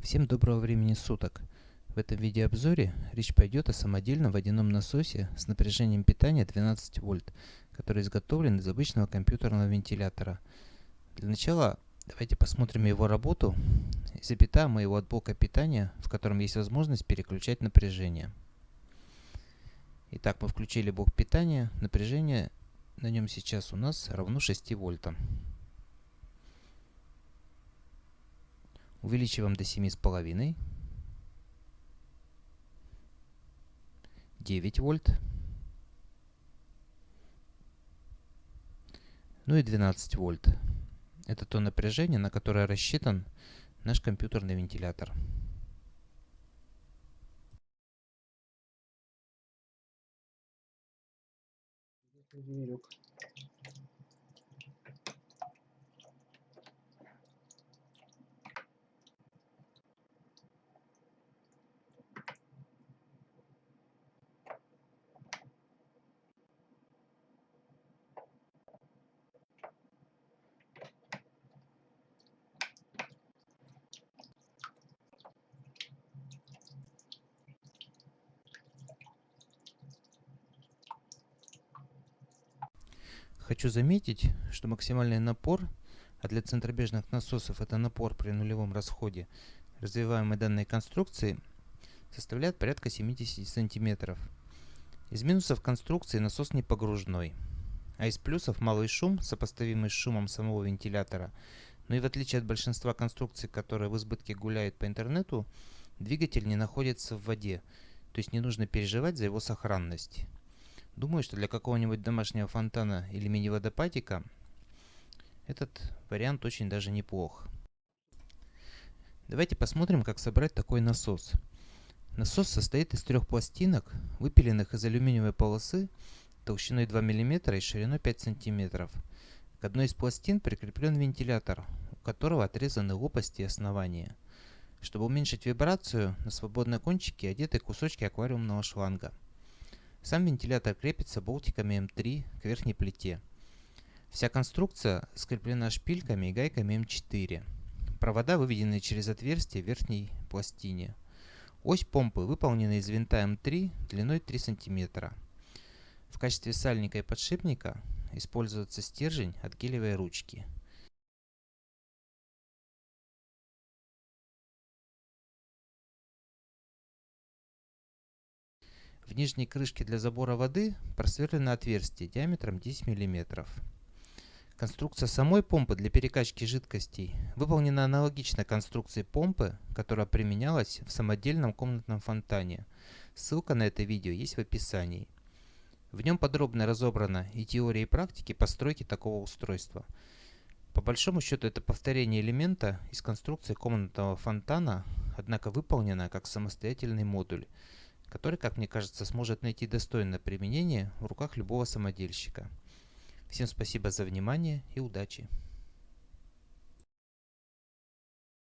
Всем доброго времени суток! В этом видеообзоре речь пойдет о самодельном водяном насосе с напряжением питания 12 вольт, который изготовлен из обычного компьютерного вентилятора. Для начала давайте посмотрим его работу и запитаем его от блока питания, в котором есть возможность переключать напряжение. Итак, мы включили блок питания, напряжение на нем сейчас у нас равно 6 вольтам. Увеличиваем до 7,5. 9 вольт. Ну и 12 вольт. Это то напряжение, на которое рассчитан наш компьютерный вентилятор. Хочу заметить, что максимальный напор, а для центробежных насосов это напор при нулевом расходе, развиваемой данной конструкции, составляет порядка 70 сантиметров. Из минусов конструкции насос не погружной, а из плюсов малый шум, сопоставимый с шумом самого вентилятора. Но и в отличие от большинства конструкций, которые в избытке гуляют по интернету, двигатель не находится в воде, то есть не нужно переживать за его сохранность. Думаю, что для какого-нибудь домашнего фонтана или мини-водопадика этот вариант очень даже неплох. Давайте посмотрим, как собрать такой насос. Насос состоит из трех пластинок, выпиленных из алюминиевой полосы толщиной 2 мм и шириной 5 см. К одной из пластин прикреплен вентилятор, у которого отрезаны лопасти и основания. Чтобы уменьшить вибрацию, на свободные кончики одеты кусочки аквариумного шланга. Сам вентилятор крепится болтиками М3 к верхней плите. Вся конструкция скреплена шпильками и гайками М4. Провода выведены через отверстие в верхней пластине. Ось помпы выполнена из винта М3 длиной 3 см. В качестве сальника и подшипника используется стержень от гелевой ручки. В нижней крышке для забора воды просверлено отверстие диаметром 10 мм. Конструкция самой помпы для перекачки жидкостей выполнена аналогично конструкции помпы, которая применялась в самодельном комнатном фонтане. Ссылка на это видео есть в описании. В нем подробно разобрана и теория, и практики постройки такого устройства. По большому счету это повторение элемента из конструкции комнатного фонтана, однако выполнено как самостоятельный модуль, который, как мне кажется, сможет найти достойное применение в руках любого самодельщика. Всем спасибо за внимание и удачи!